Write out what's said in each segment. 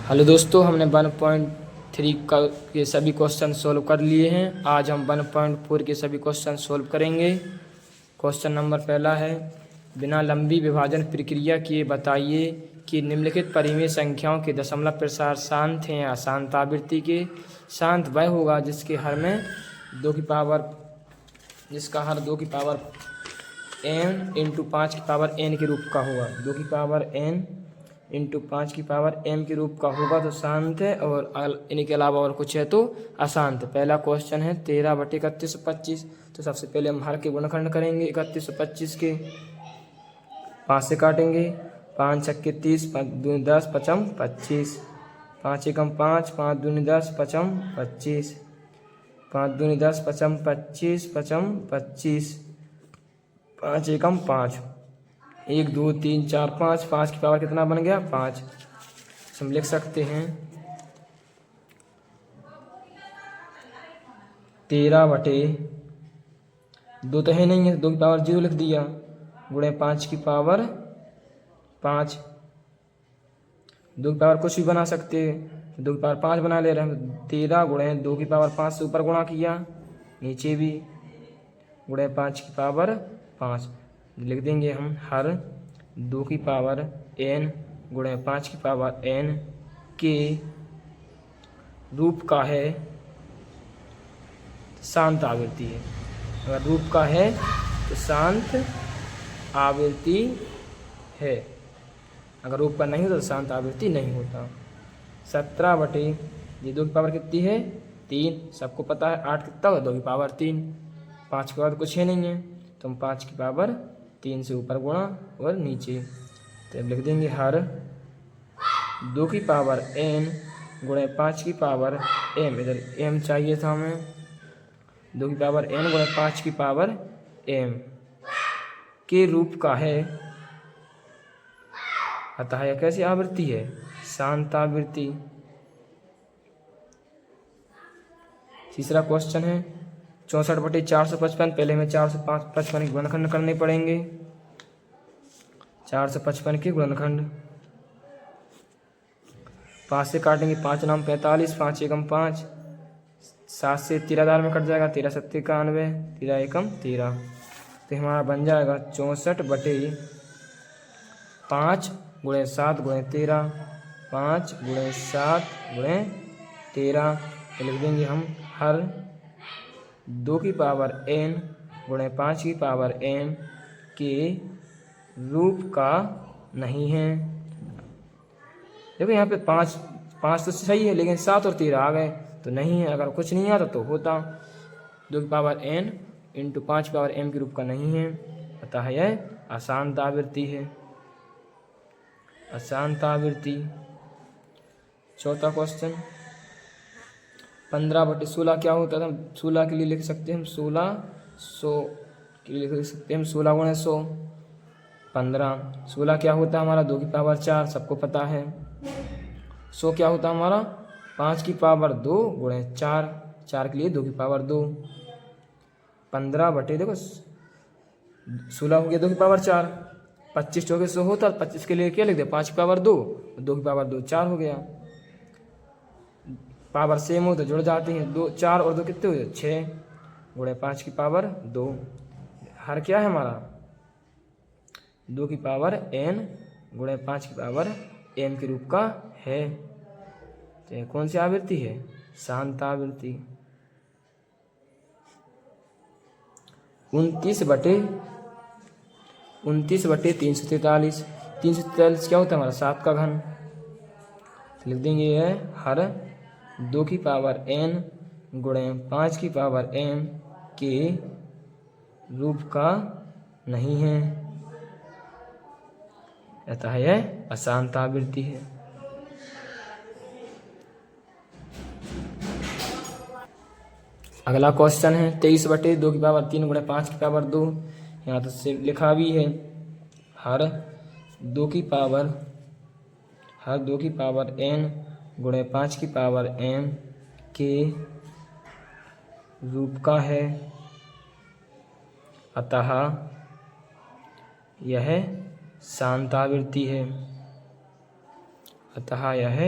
Hello दोस्तों, हमने 1.3 का के सभी क्वेश्चन सोल्व कर लिए हैं। आज हम 1.4 के सभी क्वेश्चन सोल्व करेंगे। क्वेश्चन नंबर पहला है, बिना लंबी विभाजन प्रक्रिया किए बताइए कि निम्नलिखित परिमेय संख्याओं के दशमलव प्रसार शांत हैं या अशांत आवृत्ति के। शांत वह होगा जिसका हर 2 की पावर n इंटू 5 की पावर n के रूप का होगा। 2 की पावर n इंटू 5 की पावर m के रूप का होगा तो शांत है, और इनके अलावा और कुछ है तो अशांत। पहला क्वेश्चन है 13/3125। तो सबसे पहले हम हर के गुणनखंड करेंगे 3125 के। 5 से काटेंगे, 5 छक्के 30, 5 दूनी 10, 5 25, 5 एकम 5, 5 दूनी 10, 5 25, 5 दूनी 10, 5 25, 5 25, 5 एकम 5, 1 2 3 4 5, 5 की पावर कितना बन गया 5। हम लिख सकते हैं 13/2 तो है नहीं है, 2 की पावर 0 लिख दिया, गुणे 5 की पावर 5। 2 की पावर कुछ भी बना सकते हैं, 2 की पावर 5 बना ले रहे हैं। 13 गुणे 2 की पावर 5 से ऊपर गुणा किया, नीचे भी गुणे 5 की पावर 5। लिख देंगे हम हर 2 की पावर n गुणे 5 की पावर n के रूप का है शांत आवृत्ति है। अगर रूप का है तो शांत आवृत्ति है, अगर रूप का नहीं होता तो शांत आवृत्ति नहीं होता। 17 ये 2 की पावर कितनी है 3, सबको पता है। 8 कितना होगा 2 की पावर 3। 5 के बाद कुछ है नहीं है तो हम 5 की पावर 3 से ऊपर गुणा और नीचे। तो अब लिख देंगे हर 2 की पावर n गुणे 5 की पावर m, इधर m चाहिए था हमें। 2 की पावर n गुणे 5 की पावर m के रूप का है, अतः यह कैसी आवृत्ति है शांत आवृत्ति। तीसरा क्वेश्चन है 64/455। पहले हमें 455 के गुणनखंड करने पड़ेंगे। 455 के गुणनखंड, 5 से काटेंगे, 5 नाम 45, 5 एकम 5, 7 से 13 में कट जाएगा, 13 सत्ते 91, 13 एकम 13। तो हमारा बन जाएगा 64/5 गुणे 7 गुणे 13, 5 गुणे 7 गुणे 13। तो लिख देंगे हम हर 2 की पावर n गुणे 5 की पावर n के रूप का नहीं है। देखो यहाँ पे 5 तो सही है, लेकिन 7 और 13 आ गए तो नहीं है। अगर कुछ नहीं आता तो होता। 2 की पावर n इंटू 5 की पावर m के रूप का नहीं है, अतः यह अशांत आवृत्ति है, अशांत आवृत्ति। चौथा क्वेश्चन 15/16 क्या होता था। 16 के लिए लिख सकते हैं हम 1600 के लिए लिख सकते हैं हम 16 गुणे 100, 15। 16 क्या होता है हमारा 2 की पावर 4, सबको पता है। 100 क्या होता है हमारा 5 की पावर 2 गुणे 4, 4 के लिए 2 की पावर 2। 15 देखो 16 हो गया 2 की पावर 4, 25 हो गया 100 होता, 25 के लिए क्या लिख दिया 5 की पावर 2, 2 की पावर 2 4 हो गया। पावर सेम हो तो जुड़ जाती हैं, 2 4 और 2 कितने हो गए 6 गुणे 5 की पावर 2। हर क्या है हमारा 2 की पावर n गुणे 5 की पावर m के रूप का है। तो यह कौन सी आवृत्ति है शांत आवृत्ति। 29/343। 343 क्या होता है हमारा 7 का घन। लिख देंगे यह हर 2 की पावर n गुणे 5 की पावर m के रूप का नहीं है, अतः यह अशांत आवृत्ति है। अगला क्वेश्चन है 23/2 की पावर 3 गुणे 5 की पावर 2। यहाँ तो से लिखा भी है हर 2 की पावर n गुणे 5 की पावर m के रूप का है, अतः यह शांत आवृत्ति है, अतः यह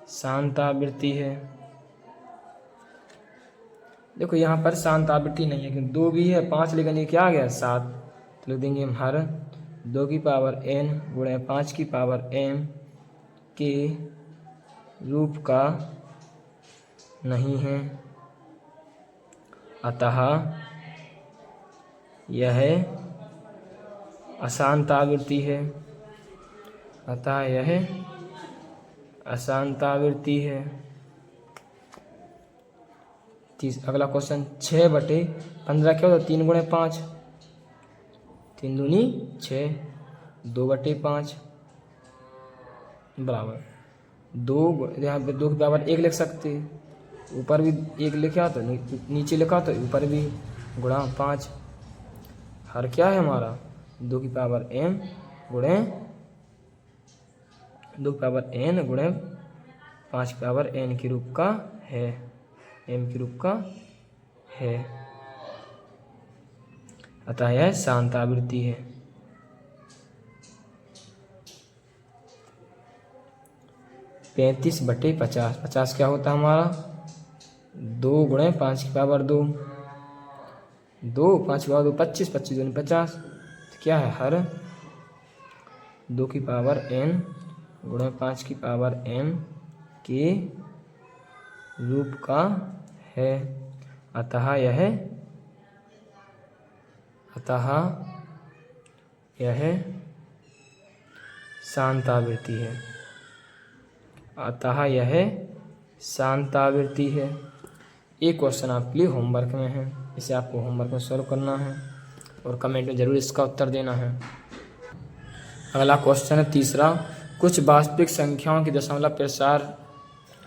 शांत आवृत्ति है। देखो यहाँ पर शांत आवृत्ति नहीं है क्योंकि 2 भी है 5, लेकिन ये क्या आ गया 7, तो लिख देंगे हम हर 2 की पावर n गुणे 5 की पावर m के रूप का नहीं है, अतः यह अशांत आवृत्ति है। अतः यह अशांत आवृत्ति है। अगला क्वेश्चन 6/15 क्या होता है? 3 गुणे 5, 3 दूनी 6, 2/5 बराबर 2। यहाँ पे 2 की पावर 1 लिख सकते, ऊपर भी 1 लिखा तो नीचे लिखा तो ऊपर भी गुणा 5। हर क्या है हमारा 2 की पावर m गुणे 2 की पावर n गुणे 5 की पावर n के रूप का है, m के रूप का है, अतः यह शांत आवृत्ति है। पैंतीस बटे 50, 50 क्या होता है हमारा 2 गुणे 5 की पावर 2, 2 5 की पावर 2 25, 25 दूनी 50, तो क्या है हर 2 की पावर n गुणे 5 की पावर m के रूप का है, अतः यह शांत आवृत्ति है। अतः यह शांत आवृत्ति है। एक क्वेश्चन आपके लिए होमवर्क में है, इसे आपको होमवर्क में सॉल्व करना है और कमेंट में ज़रूर इसका उत्तर देना है। अगला क्वेश्चन है तीसरा, कुछ वास्तविक संख्याओं की दशमलव प्रसार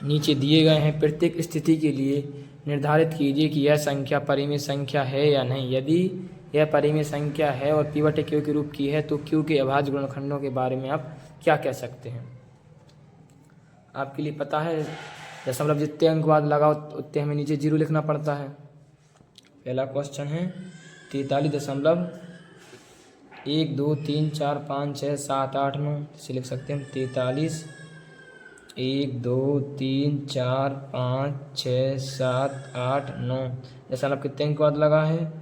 नीचे दिए गए हैं। प्रत्येक स्थिति के लिए निर्धारित कीजिए कि यह संख्या परिमेय संख्या है या नहीं। यदि यह परिमेय संख्या है और p/q के रूप की है तो q के अभाज्य गुणनखंडों के बारे में आप क्या कह सकते हैं? आपके लिए पता है दशमलव जितने अंक बाद लगाओ उतने हमें नीचे 0 लिखना पड़ता है। पहला क्वेश्चन है 43.1 2 3 4 5 6 7 8 9, इसे लिख सकते हैं हम 43 1 2 3 4 5 6 7 8 9। दशमलव कितने अंक बाद लगा है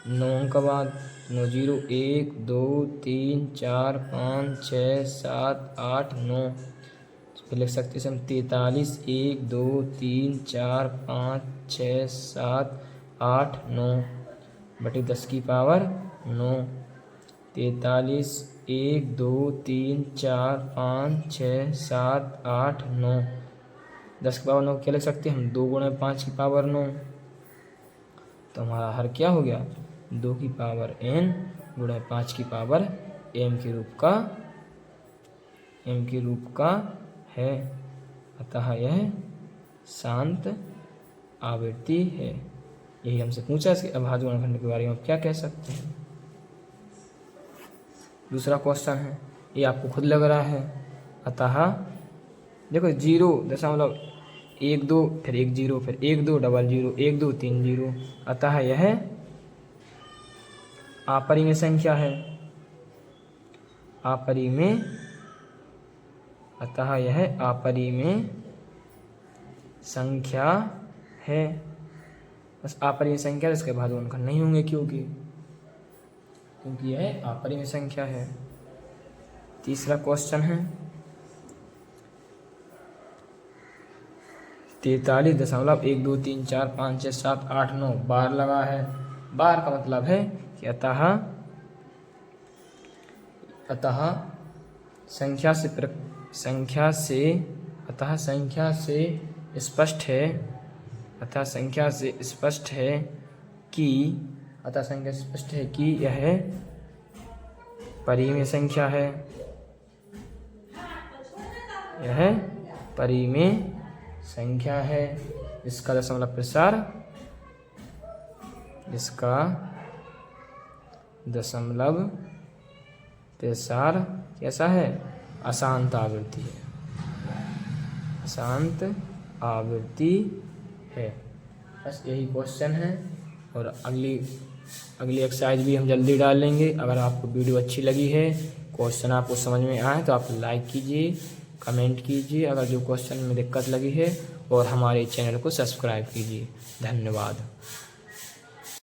9 अंक बाद, 9 0 1 2 3 4 5 6 7 8 9, फिर लिख सकते हैं हम 43 1 2 3 4 5 6 7 8 9 बटे 10 की पावर 9। 43 1 2 3 4 5 6 7 8 9, 10 की पावर 9 क्या लिख सकते हैं हम 2 गुणे 5 की पावर 9, तो हमारा हर क्या हो गया 2 की पावर n गुणे 5 की पावर m के रूप का है, अतः यह शांत आवृत्ति है। यही हमसे पूछा, इसके अभाज्य गुणनखंड के बारे में आप क्या कह सकते हैं? दूसरा क्वेश्चन है, ये आपको खुद लग रहा है। अतः देखो 0.1 2 फिर 1 0 फिर 1 2 डबल 0 1 2 3 0, अतः यह अपरिमेय संख्या है। अपरिमेय, अतः यह अपरिमेय संख्या है। बस अपरिमेय संख्या इसके भाज्य गुणनखंड नहीं होंगे क्योंकि यह अपरिमेय संख्या है। तीसरा क्वेश्चन है 43.1 2 3 4 5 6 7 8 9, बार लगा है। बार का मतलब है कि अतः संख्या से स्पष्ट है कि यह परिमेय संख्या है। यह परिमेय संख्या है जिसका दशमलव प्रसार कैसा है? अशांत आवृत्ति है। अशांत आवृत्ति है। बस यही क्वेश्चन है और अगली एक्सरसाइज भी हम जल्दी डाल लेंगे। अगर आपको वीडियो अच्छी लगी है, क्वेश्चन आपको समझ में आए तो आप लाइक कीजिए, कमेंट कीजिए अगर जो क्वेश्चन में दिक्कत लगी है, और हमारे चैनल को सब्सक्राइब कीजिए। धन्यवाद।